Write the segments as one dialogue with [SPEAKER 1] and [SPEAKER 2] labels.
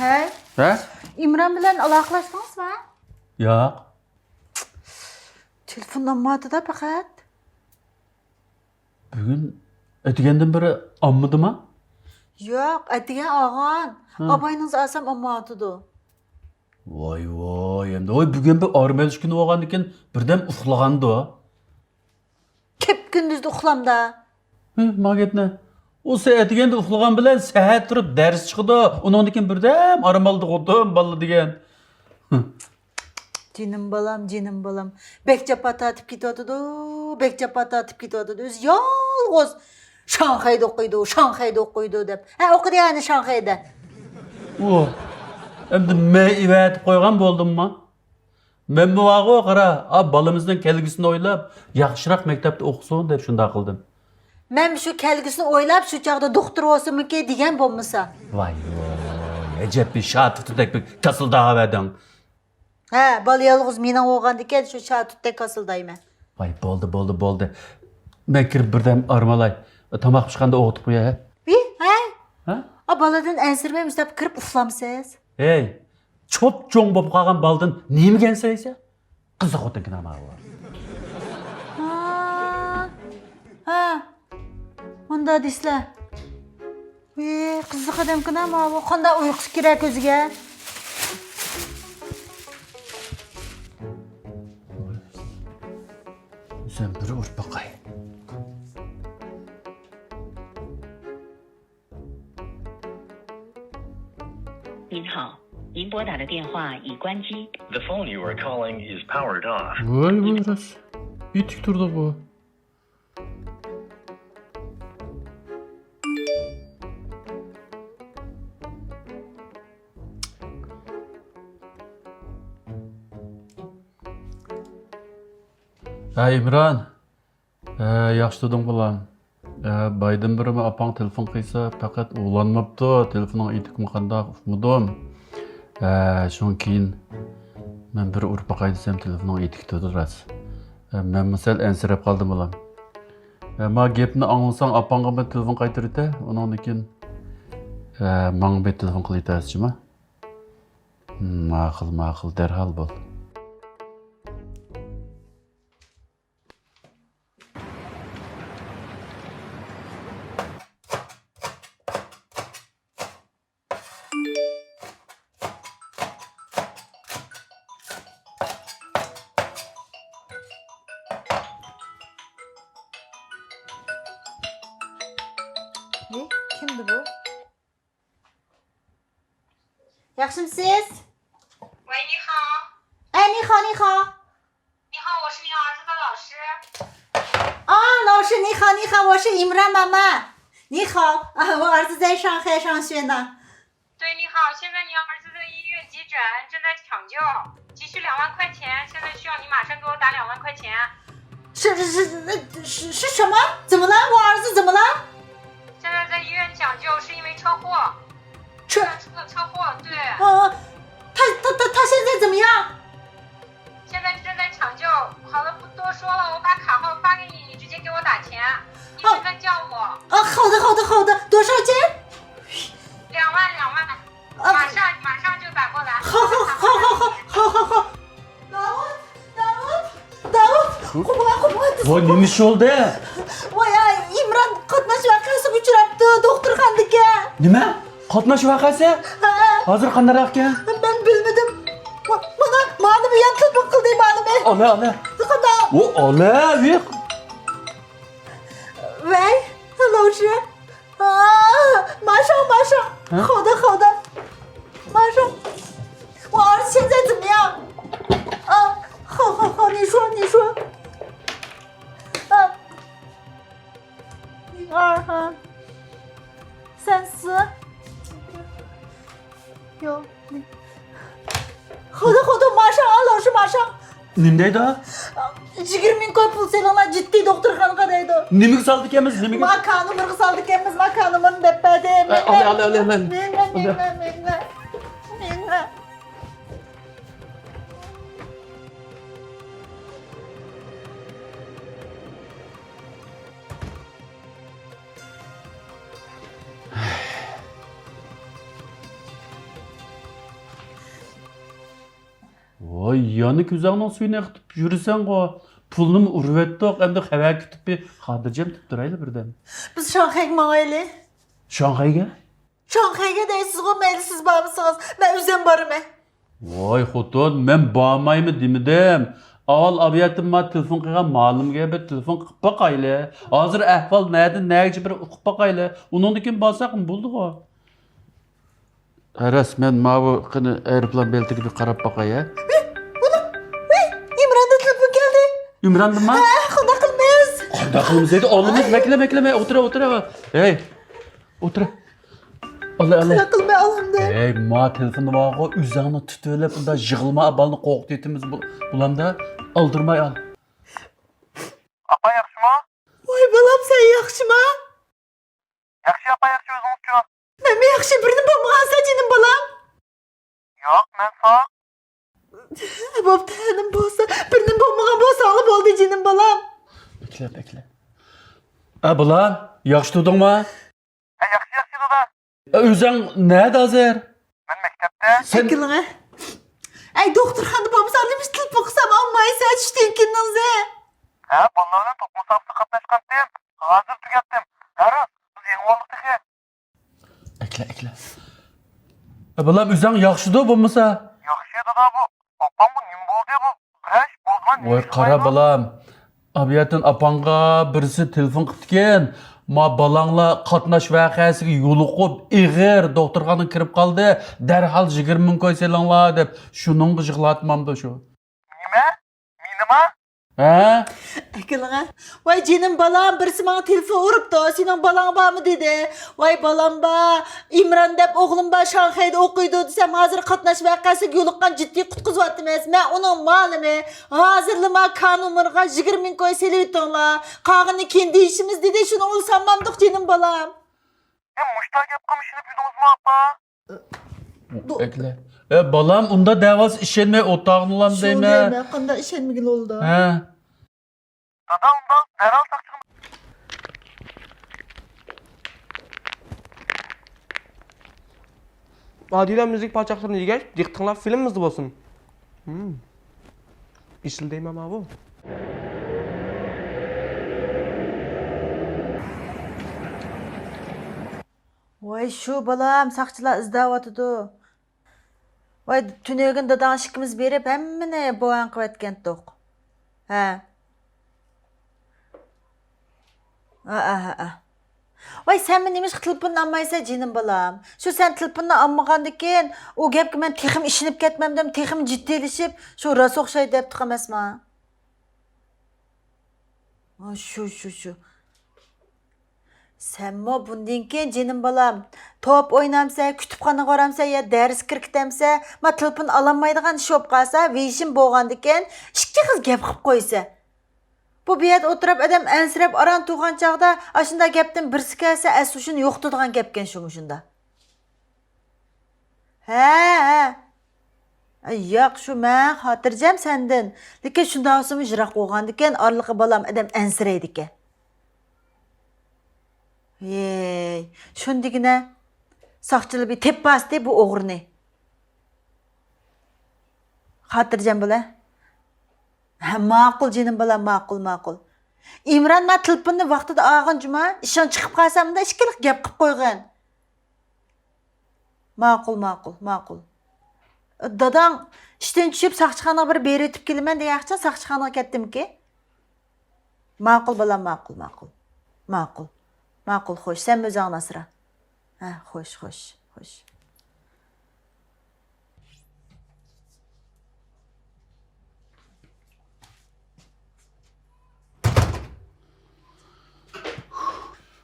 [SPEAKER 1] He?
[SPEAKER 2] He?
[SPEAKER 1] İmran bilen alaklaştınız mı?
[SPEAKER 2] Yok.
[SPEAKER 1] Telefonlanmadı da fakat.
[SPEAKER 2] Bugün ötügenden beri anmadı mı?
[SPEAKER 1] Yok, etigen ağan. Abayınız asam amatıdı.
[SPEAKER 2] Voy voy, endi oy bugün bir armeliş günü olgan ekan, birden uxlagandı o.
[SPEAKER 1] Kep gündüzde uxlamda.
[SPEAKER 2] Magetne. O saatgende uxlagan bilen saat turib ders chiqdi. Undan keyin birden armaldı qo'dim balla degan.
[SPEAKER 1] Cinim balam. Bekçe pata atıp gidiyordu. Bekçe pata atıp gidiyordu. Öz yalğız. Şanxay'da okuydu dep. Ha okudu yani Şanxay'da.
[SPEAKER 2] O. Endi men ivatib qo'ygan bo'ldimmi? Men bu vaqo qara, balamizning kelgusini o'ylab, yaxshiroq maktabda o'qisin deb shunday qildim.
[SPEAKER 1] Men şu kelgisini oylap şu çağda doktor olsun ki diyen bulmasa.
[SPEAKER 2] Voy voy, ajab bir shatutdek bir kasıldavedan.
[SPEAKER 1] Ha, bal yalğız menen olgan diken şu şatutda kasıldayım.
[SPEAKER 2] Voy bo'ldi. Men kirib birdan armalay. Tomoq pishganda o'g'itib qo'yay.
[SPEAKER 1] Bir, ha?
[SPEAKER 2] Ha?
[SPEAKER 1] A baladan ensirmem istep kırıp uflamsız.
[SPEAKER 2] Hey, cho'p cho'ng bo'lib qolgan baldan nemagan saysa? Qiziq o'tinkina ma bu.
[SPEAKER 1] Ha. Onda disle. Kızık adam kına mı bu? Kanda uykusu kirer gözüge.
[SPEAKER 2] Sen bir urt bakay.
[SPEAKER 3] 您好，您拨打的电话已关机。
[SPEAKER 4] The phone you are calling is powered off.
[SPEAKER 2] Vay biraz. Bitik durdu bu. Ha İmran. Yaxshi dedim bulan. Baydan birimi apang telefon qilsa faqat ulanmabdi. Telefoning etikmi qandaq ufmadim. Shundan keyin men bir urib baqay desam telefoning etikda turadi. Men misal ansirab qoldim bulan. Ma gapni anglasang apangga men telefon qaytardi. Undan keyin menga bir telefon qilaytasizmi? Ma'qul, darhol bo'l.
[SPEAKER 1] Kimdi bu? Yaxşı mısınız?
[SPEAKER 5] 喂，你好，
[SPEAKER 1] 哎，你好。
[SPEAKER 5] 你好，我是你儿子的老师。
[SPEAKER 1] 老师你好，我是İmran妈妈。你好，我儿子在上海上学呢。
[SPEAKER 5] 对，你好，现在你儿子在医院急诊，正在抢救，急需2万块钱，现在需要你马上给我打2万块钱。
[SPEAKER 1] 是什么？怎么了？我儿子怎么了？
[SPEAKER 5] 现在在医院抢救，是因为车祸，出了车祸，对，
[SPEAKER 1] 他现在怎么样？
[SPEAKER 5] 现在正在抢救。好了，不多说了，我把卡号发给你，你直接给我打钱。你现在叫我。
[SPEAKER 1] 好的，多少钱
[SPEAKER 5] ？2万，马上就打过来。
[SPEAKER 1] 好。Davut,
[SPEAKER 2] Voy nima ish oldu?
[SPEAKER 1] Voy İmran qatnash vaqasida uchrabdi doktorxonadagi.
[SPEAKER 2] Nima? Qatnash vaqasi? Hozir qandaroq ekan?
[SPEAKER 1] Ben bilmedim. Bana malum yantıp bakıldı malum.
[SPEAKER 2] Ola.
[SPEAKER 1] Qada.
[SPEAKER 2] Yo'q.
[SPEAKER 1] 喂，老师。马上。好的。马上。我儿子现在怎么样？好，你说。1、2、3、4。有你。好的，马上老师马上。
[SPEAKER 2] Nimdeydi o?
[SPEAKER 1] 20.000 koy pul seninle ciddi doktorxonaga deydi.
[SPEAKER 2] Nimaga soldi ekanmiz? Nimaga?
[SPEAKER 1] Makanı mırgı saldık emmiz makanımın beppede. Minna.
[SPEAKER 2] Voy, yana ko'zingning suyini aqtib yurasan go. Pulni urib etdik, endi xabar kutib bir xotirjam turib turayli birdan.
[SPEAKER 1] Biz Şanxayga mangayli.
[SPEAKER 2] Shanxayga?
[SPEAKER 1] Şanxayga deysiz-ku, mayli siz bormisiz. Men o'zim boraman.
[SPEAKER 2] Voy xotin, men bormaymi demadim. Avval abiyatim ma telefon qilgan ma'lumga bir telefon qilib boqayli. Hozir ahvol nada nagi bir o'qib boqayli. Undan keyin borsak bo'ldi-ku. Rasman ma bu qani aeroplan beltiga bir qarab boqay.
[SPEAKER 1] İmran'da telefon geldi.
[SPEAKER 2] Ümran nima?
[SPEAKER 1] Xudo qilmaysiz.
[SPEAKER 2] Qanday qilamiz deydi? Olimimiz bekle. O'tira. Hey. O'tira. Allah.
[SPEAKER 1] Xudo qilmay olhamdi.
[SPEAKER 2] Hey, ma telefonni bog'i o'zingni tutib, unda yig'ilma abalni qo'rqitimiz bulanda aldırmay al.
[SPEAKER 6] Apa yaxshimi?
[SPEAKER 1] Voy balam, sen yaxshimi?
[SPEAKER 6] Yaxshi apa yaxshi o'zingiz-chi?
[SPEAKER 1] Men yaxshi birini bo'lmagansa jinim balam.
[SPEAKER 6] Yo'q, men sog'.
[SPEAKER 1] Bo'pti, enim bo'lsa, birini bo'lmagan bo'lsa olib bo'ldi jinim balam.
[SPEAKER 2] Bekle. Bulan, yaxshi turdingmi?
[SPEAKER 6] Yaxshi dada.
[SPEAKER 2] O'zing nada hozir?
[SPEAKER 6] Men maktabda.
[SPEAKER 2] Sen
[SPEAKER 1] Akılına. Ay doktorxonada bo'lmasa, nima telefon qilsam olmaysa, tushtinkiningizda.
[SPEAKER 6] Ha, bolalar bilan to'p musobaqasida qatnashgandim. Hozir tugatdim. Darrov biz yengib oldik tehi.
[SPEAKER 2] Ekle. Bulan, o'zing yaxshi-da bo'lmasa?
[SPEAKER 6] Yaxshi dada bu. Opam bu nima bo'ldi bu? Qarash bozman.
[SPEAKER 2] Voy qara balam. Abiyatin apanga birisi telefon qilibdikan. Ma balangla qatnash voqeasiga yo'liqib, ig'ir doktorxonaga kirib qoldi. Darhol 20 ming qo'ysalanglar deb shuning yig'latmamda shu.
[SPEAKER 6] Nima? Menima?
[SPEAKER 2] Ha?
[SPEAKER 1] Akılına. Vay jinim balam, birisi bana telefon uruptu. Senin balan var mı dedi. Vay balam ba, İmran dep oğlum ba Şanxay'da okuydu desem hazır katnaş vakası yoluqqan ciddi kutkuzyaptım es. Men onun malını hazırlama kanunlarga 20 ming koy selivittinglar. Qağını kendi işimiz dedi. Şunu olsanmamdık jinim balam.
[SPEAKER 6] Mushtar gap qilib ishilib yurdingizmi apa?
[SPEAKER 2] Ekle. Balam unda davos ishonmay o'tog'nilam
[SPEAKER 1] Şu
[SPEAKER 2] deymi?
[SPEAKER 1] deyme, qanda işenmigil oldu.
[SPEAKER 2] Ha.
[SPEAKER 6] Dada unda darrov taqchim.
[SPEAKER 7] Adile müzik parçalarını yigəş, diqqətinizlər filmimizdə olsun. İşil deyməm abi.
[SPEAKER 1] Vay şu balam, sakçılar izdawatıdı. Vay tünegin dadan şikimiz berip hemmene boğan kıvetkendik. Ha. Vay sen men nemiş tılpını almaysa jinim balam. Şu sen tılpını almagandikin, o gepki men texim işinip ketmemdim, texim ciddileşip, şu ras okşay dep tıkamasma. Şu. Sen mi bundan keyin jinim balam, top oynamsa, kütüphana qaramsa ya ders kirkitemsa, ma tılpın alamaydigan iş op qalsa, veyişim boğandikin, ikki qiz gep qilib qo'ysa. Bu biyat o'tirib adam ansirab aran tuğan chaqda, ashunda gapdan birsi kelsa, asuşun yo'qtadigan gapken shunda. Ha. Yo'q, shu men xotirjam sendan. Lekin shunda o'simi jiroq bo'lgandikan, orliqi balam adam ansiraydi ekan. Yey, shundigina saqchilar bir tepasdi bu o'g'rini. Xotirjam bo'la. Ha, ma'qul jinim balam, ma'qul. İmran ma tilpinni vaqtida olgan juma, ishon chiqib qolsamda ishkilik gap qilib qo'ygan. Ma'qul. Dadang ishdan tushib saqchixonaga bir berib o'tib kelaman degancha saqchixonaga ketdimki. Ma'qul balam, ma'qul. Ma'qul, xo'sh, sen o'zingni asra. Ha, xo'sh.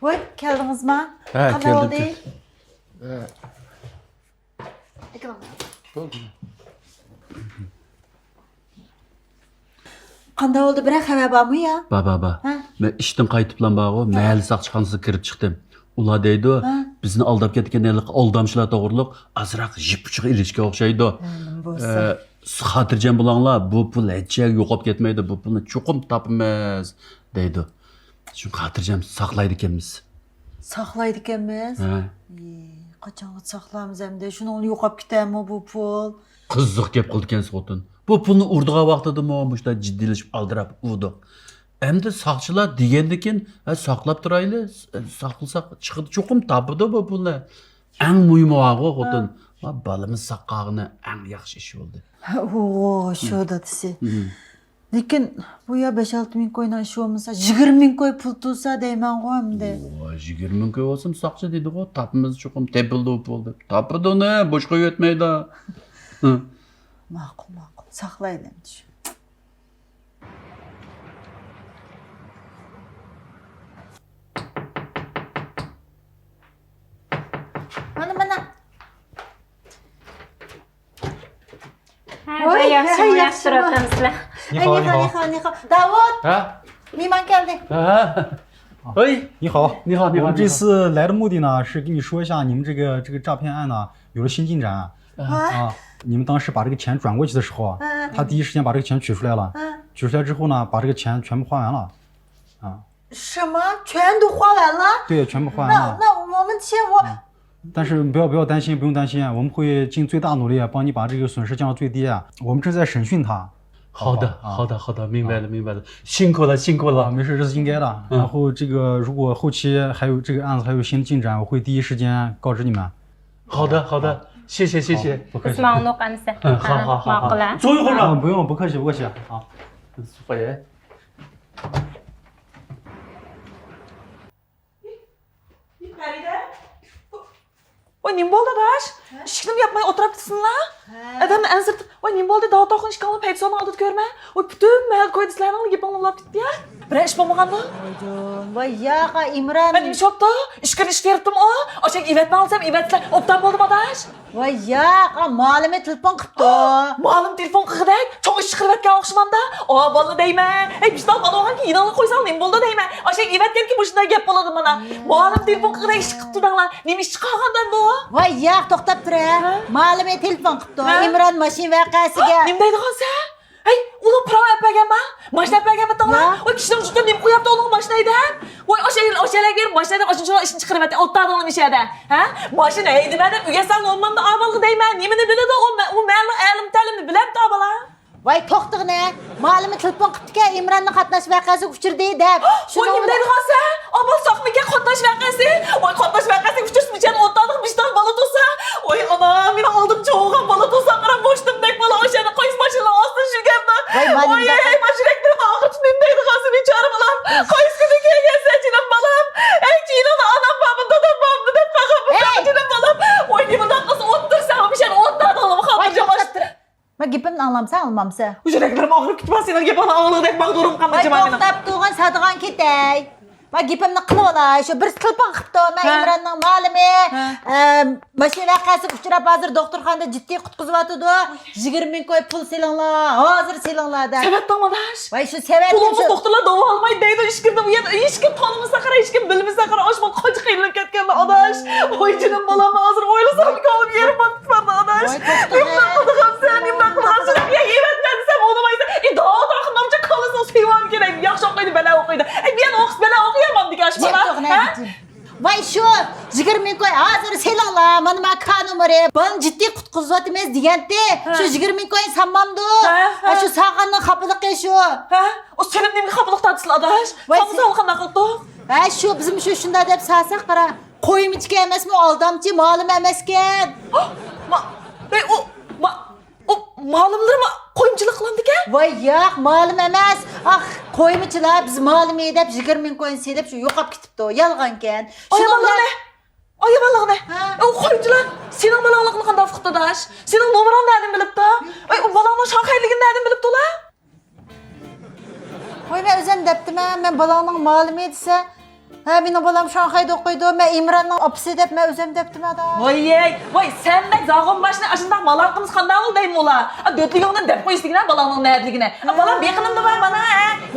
[SPEAKER 1] Voy, keldingizmi?
[SPEAKER 2] Ha,
[SPEAKER 1] Qanday
[SPEAKER 2] keldim.
[SPEAKER 1] oldu? Qanday oldu? Bir xabar bormi ya?
[SPEAKER 2] Baba.
[SPEAKER 1] Ha?
[SPEAKER 2] Men ishdan qaytiblan bag'o, mahalla saqchixonasiga kirib chiqdim. Ular deydi, bizni aldab ketganlarlik aldamchilar to'g'riliq azroq jipuchiq ilishga o'xshaydi. Xotirjam bo'linglar, bu pul hech yo'qolib ketmaydi, bu pulni cho'qim topamiz deydi. Shu xotirjam saqlaydi ekanmiz.
[SPEAKER 1] Saqlaydi ekanmiz?
[SPEAKER 2] Ha.
[SPEAKER 1] Qachon saqlaymiz endi? Shuni yo'qolib ketami bu pul?
[SPEAKER 2] Qiziq gap qildi ekansiz xotin. Bu pulni urdigan vaqtida mushta jiddiylashib aldirab urdik. Endi saqchilar degandikin, saqlab turayli, saqlasak chiqidi cho'qim topidi bu pulni. Eng muhimi o xotin, balamiz saqqog'ini eng yaxshi ish bo'ldi.
[SPEAKER 1] Oo, şu da dese. Lekin bu ya 5-6 ming koydan şu olmasa 20 ming koy pul tutsa deyman qo'ymdi.
[SPEAKER 2] 20 ming koy olsun saqchi dedi-ku, tapimiz cho'qim tepildi bo'ldi. Topidi uni, boshqa yetmaydi.
[SPEAKER 1] Ma'qul, saqlaydi endi shu. Mana.
[SPEAKER 5] Ha, yaxshi yaxshi turibsizlar.
[SPEAKER 1] Ni hao. Davud,
[SPEAKER 8] 哎，
[SPEAKER 1] mehmon keldi.
[SPEAKER 2] 哎，
[SPEAKER 8] 你好，
[SPEAKER 2] 你好，你好
[SPEAKER 8] 我们这次来的目的呢，是跟你说一下你们这个诈骗案呢有了新进展啊。你们当时把这个钱转过去的时候啊，他第一时间把这个钱取出来了，取出来之后呢，把这个钱全部花完了，啊，
[SPEAKER 1] 什么？全都花完了？
[SPEAKER 8] 对，全部花完了。
[SPEAKER 1] 那我们钱
[SPEAKER 8] 但是不要担心，不用担心，我们会尽最大努力帮你把这个损失降到最低。我们正在审讯他。
[SPEAKER 2] 好的，明白了，辛苦了。
[SPEAKER 8] 没事，这是应该的。然后这个如果后期还有这个案子还有新进展，我会第一时间告知你们。
[SPEAKER 2] 好的，谢谢。
[SPEAKER 8] 不客气。
[SPEAKER 5] Ismoqni o'qamsa.
[SPEAKER 2] 好。
[SPEAKER 5] Ma'qul.
[SPEAKER 2] 坐一会儿吧。
[SPEAKER 8] 不用，不客气啊。
[SPEAKER 2] 回。
[SPEAKER 9] Voy, nim bo'ldi adash? Ishkilib yapmay o'tiribsizlar? Adamni ansirtib, voy, nim bo'ldi? Davud to'qin ishkalni paytson oldida ko'rma. Voy, butun mahal qo'ydislarning gapingni ketdi-ya. Bir ish bo'lmaganmi?
[SPEAKER 1] Voy, yaqa İmran.
[SPEAKER 9] Men nima shopdi? Ishkil ish berdim o. Ochak ivatni olsam, ivatlar obdan bo'ldim adash.
[SPEAKER 1] Voy, yaqa malime telefon qilibdi.
[SPEAKER 9] Ma'lum telefon qilg'idak, cho'ng ish qilib o'xshamanda. O, bola deyman. Ey, bizdan qolgan yinani qo'ysam nim bo'ldi deyman. Ochak ivatganki bu shunday gap bo'ladi mana. Ma'lum telefon qilg'idak ish qilib turanglar. Nima ish qilgandan bu?
[SPEAKER 1] Voy, yaq to'xtab tur. Malime telefon qilibdi. İmran mashin voqeasiga.
[SPEAKER 9] Nima deydigan sen? Hey, ular prava yapaganmi? Mashina yapaganmi tog'lar? Voy, kishining juda nim qo'yapti uning mashinaydan. Voy, o'shalar berib mashinada o'shancha ishni chiqaryapti. O'tadinglar ishada. Ha? Mashina nima deb uyasan olmamda avvalgi deyman. Nimani biladi u ma'lum ta'lim ta'limni biladi avvala.
[SPEAKER 1] Voy, to'xtig'ni. Malime telefon qilibdi-ku, İmranning qatnash voqeasiga uchirdi deb.
[SPEAKER 9] Voy, nima deydigan sen? Abal soqmiga qatnash voqeasi. Voy, qatnash voqeasiga uchirishmichan o'tadiq bishdan bola tursa. Voy, ana, meni oldim cho'g'an bola tursa qarab bo'shdimdek bola o'shani qo'yish mashina ostida shuganda. Voy, mashinakni og'ich nima deydigan sen bechora bolam. Qo'yishga kelgansan jinam bolam. Ey, jinam onam babam dadam babam deb qaqab jinam bolam. Voy, nima daqas o'ttirsa, o'shani o'tadingmi xotirjam.
[SPEAKER 1] Men gapimni anglamsan, almamsan.
[SPEAKER 9] Yuraklarim og'rib ketmas, sening gapingni angladek mag'durim
[SPEAKER 1] Voy,
[SPEAKER 9] qanday meni.
[SPEAKER 1] to'xtab turgan sadigan ketay. Men gapimni qilib olay. Shu bir telefon qilibdi. Men İmranning malime mashina voqeasiga uchrab hozir doktorxonada jiddiy qutqizib 20 ming koy pul selinglar. Hozir selinglar deb.
[SPEAKER 9] Sababdan madash.
[SPEAKER 1] Voy, shu sabab
[SPEAKER 9] Pulimiz doktorlar davo olmaydi deydi. Hech kim tanimasa qara, hech kim bilmasa qara, oshman qancha qiynalib ketganda adash. Voy, jinim bolam, hozir o'ylasam olib yerim batibdi adash. Nima qilamiz? Yevatman desam o'lmaysa. Davo taqimnomcha qolisini sevmam kerak. Yaxshi o'qiydi, bala o'qiydi. Men o'qis bala o'qiyman degan ish bola.
[SPEAKER 1] Voy, shu 20 ming koy hozir selinglar. Mana men ka nomeri. Buni jiddiy qutqizib deganda, shu 20 ming koy sanmamdi. Shu saqanning xapaligi shu.
[SPEAKER 9] Ha? O senin nima xapalik tatislar adash? Samsal qanday qildi?
[SPEAKER 1] Shu bizim shu shunday deb salsak qara. Qo'yimichki emasmi, aldamchi, ma'lum emaskan.
[SPEAKER 9] O ma'lumlarmi qo'yimchilik qilandi-ku?
[SPEAKER 1] Voy, yo'q, ma'lum emas. Qo'yimichilar biz ma'lum deb 20 ming koyni selib shu yo'qolib ketibdi. Yolg'onkan.
[SPEAKER 9] Ayaballig'ni. O qo'yimchilar sening balog'lig'ini qanday uqdi dash? Sening nomerang nereden bilibdi? Ay, o balog'ning Shanxayligini nereden bilibdi ular?
[SPEAKER 1] Voy, men o'zim debdiman, men balog'ning ma'lum desa, benim balam Shanxayda o'qiydi, men İmranning opasi deb men o'zim debdiman da.
[SPEAKER 9] Voy, sendek zag'on boshni ashundoq malaqimiz qanday bo'ldi deymi ular? Do'tligingni deb qo'yishdigina balog'ning nerligini. Balam beqinimda bor mana.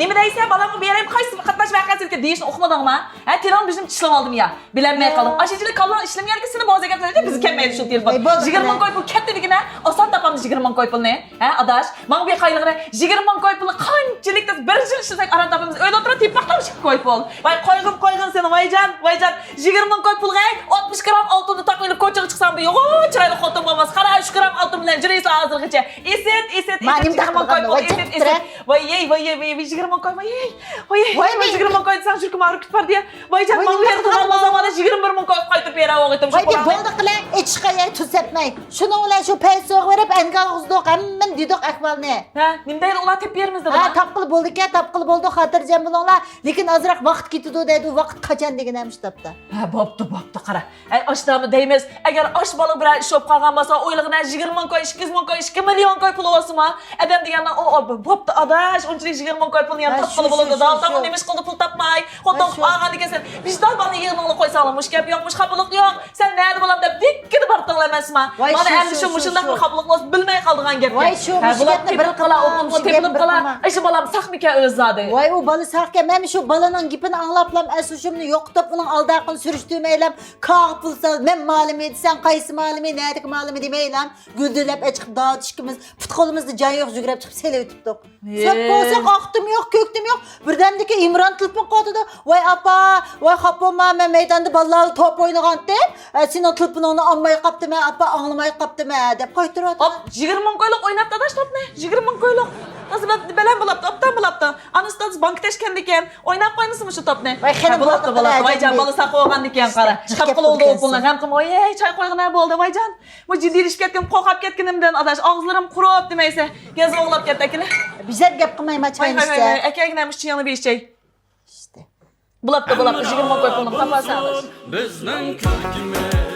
[SPEAKER 9] Nima deysan, balamga berayim, qaysi qatnash voqeasiga deyishni o'qimadingmi? Telefon bizning tishlab oldim ya. Bilanmay qoldim. Ashunchalik kallan ishlamganki seni bozga gapiradi, biz kelmaydi shu telefon. 20 ming koy pul kattaligina, oson topamiz 20 ming koy pulni. Adash, men bu qaylig'ini 20 ming koy pulni qanchalik bir yil ishlasak aran topamiz. Uyda o'tirib tepaqlab koy pul. Voy, qo'yg'in seni voyjan 20 ming koy pulga 60 gram oltinni taqilib ko'chaga chiqsam bu yo'q, chiroyli xotin bo'lmas. Qara 3 gram oltin bilan juraysiz hozirgacha. Eset.
[SPEAKER 1] Manim
[SPEAKER 9] Jigirma
[SPEAKER 1] taqdirgan
[SPEAKER 9] koy,
[SPEAKER 1] voy,
[SPEAKER 9] eset.
[SPEAKER 1] jiptira.
[SPEAKER 9] Voy, 20 koy, voy.
[SPEAKER 1] Voy,
[SPEAKER 9] Voy, 20 koy, sen şurku maruk tutpar diye. Voy, can
[SPEAKER 1] Voy,
[SPEAKER 9] bana
[SPEAKER 1] nima
[SPEAKER 9] verdi
[SPEAKER 1] qilgan
[SPEAKER 9] olmasa bana 20 koy qaytib bera o'g'itim.
[SPEAKER 1] Voy deb bo'ldi qila, ichqaya tusatmay. Shuning bilan shu paysoq berib, angal g'uzdoq, hamman didoq ahvolni.
[SPEAKER 9] Ha, nima deydi ular tep beramiz dedi.
[SPEAKER 1] Ha, tapqil bo'ldi-ku, tapqil bo'ldi, xotirjam bo'linglar. Lekin ozroq vaqt ketadi deydi, u vaqt qachon degan ham kitobda.
[SPEAKER 9] Ha, bo'pti, qara. Ay, oshdami deymiz. Agar osh bola bilan ish olib qolgan bo'lsa, o'ylig'idan 20 koy, 200 koy, 2 million koy pul olsa, adam degandan o bo'pti, adash, unchalik 20 koy pulni ham topqili bo'ladi. Davlatdan nima ish qildi, pul topmay, xotin olgan ekansan. Vijdon bani yig'mingni qo'ysalar, mush gap yo'q, mush xapliq yo'q. Sen nima bo'lam deb dikkini bir tinglamasman. Mana endi shu mushundaq bir xapliqni bilmay qoldigan gap.
[SPEAKER 1] Voy, shu mushkatni bir qila, o'qib
[SPEAKER 9] tepilib qala. Ishi bolam saqmikan o'z zodi.
[SPEAKER 1] Voy, u bola saqqa, men shu bolaning gapini anglaplam, asuşumni yo'qitib, uning aldaqini surishtirmaylam. Qaq pulsa, men ma'lum edi, sen qaysi ma'lum edi, nerdagi ma'lum demaylam. Güldülab chiqib dodishkimiz, putqo'limizda jon yo'q jugrab chiqib selib o'tibdik. Sep bo'lsa qaqtim yo'q, ko'ktim yo'q. Birdamdiki Imron tilpin qotdi. Voy apa, voy xapoma, men maydonda bolalar top o'ynagan deb, sening tilpiningni olmay qaptimi, apa anglamay qaptimi deb qaytiradi.
[SPEAKER 9] Hop, 20 koyliq o'ynatdi adash topni. 20 koyliq. Nasıl bilen bulaptı, optan bulaptı. Anastas bank teşken diken, oynap koymasın şu top ne?
[SPEAKER 1] Vay, xene
[SPEAKER 9] bulaptı. Vay can, balı sakı olgan diken kara. Kapkıl oldu o puluna. Hem kim, oy, çay koygun ne oldu, vay can. Bu ciddi iliş ketken, kokap ketkenimden adaş. Ağızlarım kurup demeyse. Gezi oğlap kettekini.
[SPEAKER 1] Bizlar gap qilmayma çayını işte.
[SPEAKER 9] Ekegnemiş çiyanı bir şey.
[SPEAKER 1] İşte.
[SPEAKER 9] Bulaptı, 20 koy pulunu. Kapasa adaş.
[SPEAKER 2] Bizning kulgimiz